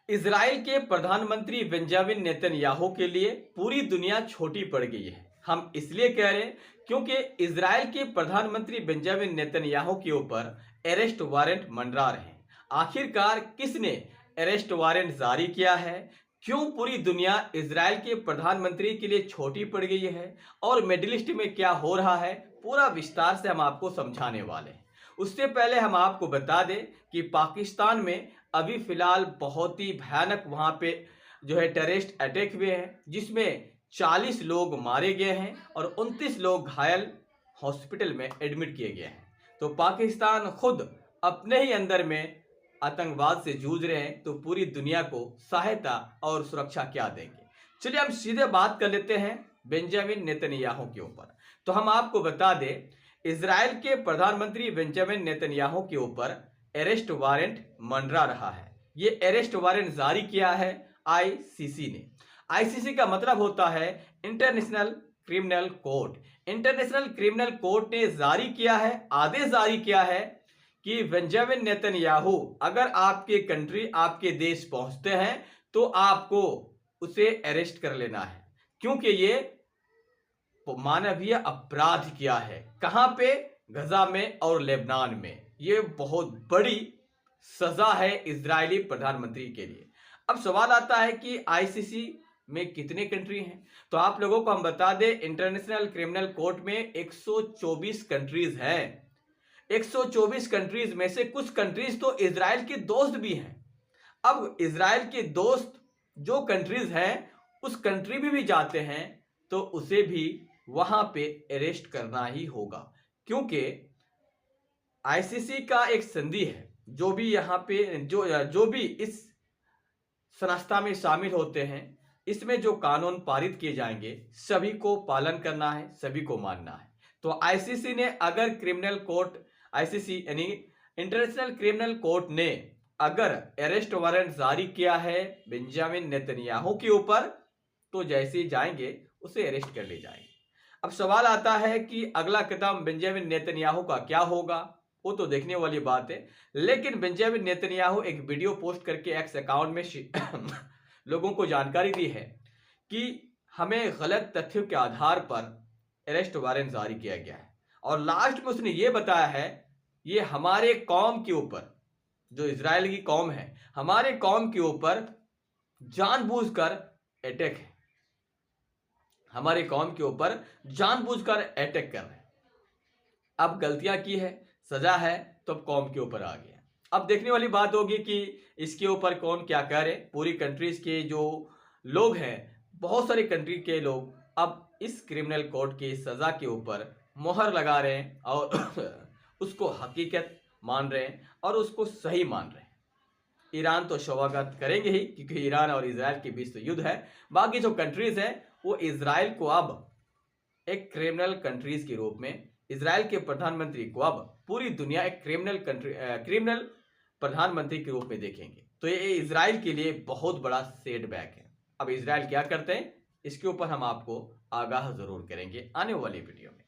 Israel के प्रधानमंत्री Benjamin Netanyahu के लिए पूरी दुनिया छोटी पड़ गई है। हम इसलिए कह रहे हैं क्योंकि इजराइल के प्रधानमंत्री बेंजामिन नेतन्याहू के ऊपर अरेस्ट वारंट मंडरा रहे हैं। आखिरकार किसने अरेस्ट वारंट जारी किया है? क्यों पूरी दुनिया इजराइल के प्रधानमंत्री के लिए छोटी पड़ गई है और मिडिल ईस्ट में क्या हो रहा है, पूरा विस्तार से हम आपको समझाने वाले हैं। उससे पहले हम आपको बता दें कि पाकिस्तान में अभी फिलहाल बहुत ही भयानक वहां पे जो है टेररिस्ट अटैक हुए हैं, जिसमें 40 लोग मारे गए हैं और 29 लोग घायल हॉस्पिटल में एडमिट किए गए हैं। तो पाकिस्तान खुद अपने ही अंदर में आतंकवाद से जूझ रहे हैं, तो पूरी दुनिया को सहायता और सुरक्षा क्या देंगे। चलिए हम सीधे बात कर लेते हैं बेंजामिन नेतन्याहू के ऊपर। तो हम आपको बता दें, इजराइल के प्रधानमंत्री बेंजामिन नेतन्याहू के ऊपर अरेस्ट वारंट मंडरा रहा है। ये अरेस्ट वारंट जारी किया है आईसीसी ने। आईसीसी का मतलब होता है international criminal court. International criminal court ने जारी किया है, आदेश जारी किया है कि बेंजामिन नेतन्याहू अगर आपके कंट्री, आपके देश पहुंचते हैं तो आपको उसे अरेस्ट कर लेना है, क्योंकि ये मानवीय अपराध किया है। कहां पे? गजा में और लेबनान में। ये बहुत बड़ी सजा है इजरायली प्रधानमंत्री के लिए। अब सवाल आता है कि आईसीसी में कितने कंट्री हैं? तो आप लोगों को हम बता दें, इंटरनेशनल क्रिमिनल कोर्ट में 124 कंट्रीज हैं। 124 कंट्रीज में से कुछ कंट्रीज तो इजराइल के दोस्त भी हैं। अब इजराइल के दोस्त जो कंट्रीज हैं, उस कंट्री में भी जाते हैं तो उसे भी वहां पे अरेस्ट करना ही होगा, क्योंकि आईसीसी का एक संधि है। जो भी यहाँ पे जो भी इस संस्था में शामिल होते हैं, इसमें जो कानून पारित किए जाएंगे सभी को पालन करना है, सभी को मानना है। तो आईसीसी ने अगर क्रिमिनल कोर्ट, आईसीसी यानी इंटरनेशनल क्रिमिनल कोर्ट ने अगर अरेस्ट वारंट जारी किया है बेंजामिन नेतन्याहू के ऊपर, तो जैसे ही जाएंगे उसे अरेस्ट कर ले जाएंगे। अब सवाल आता है कि अगला कदम बेंजामिन नेतन्याहू का क्या होगा, वो तो देखने वाली बात है। लेकिन बेंजामिन नेतन्याहू एक वीडियो पोस्ट करके एक्स अकाउंट में लोगों को जानकारी दी है कि हमें गलत तथ्यों के आधार पर अरेस्ट वारंट जारी किया गया है, और लास्ट में उसने ये बताया है ये हमारे कौम के ऊपर, जो इजराइल की कौम है, हमारे कौम के ऊपर जानबूझकर अटैक है, हमारे कौम के ऊपर जानबूझकर अटैक कर रहे हैं। अब गलतियां की है, सजा है, तो अब कौम के ऊपर आ गया। अब देखने वाली बात होगी कि इसके ऊपर कौन क्या करे। पूरी कंट्रीज के जो लोग हैं, बहुत सारी कंट्री के लोग अब इस क्रिमिनल कोर्ट की सजा के ऊपर मोहर लगा रहे हैं और उसको हकीकत मान रहे हैं और उसको सही मान रहे हैं। ईरान तो स्वागत करेंगे ही, क्योंकि ईरान और इजराइल के बीच तो युद्ध है। बाकी जो कंट्रीज हैं वो इजराइल को अब एक क्रिमिनल कंट्रीज के रूप में, इजराइल के प्रधानमंत्री को अब पूरी दुनिया एक क्रिमिनल प्रधानमंत्री के रूप में देखेंगे। तो ये इजराइल के लिए बहुत बड़ा सेटबैक है। अब इजराइल क्या करते हैं, इसके ऊपर हम आपको आगाह जरूर करेंगे आने वाली वीडियो में।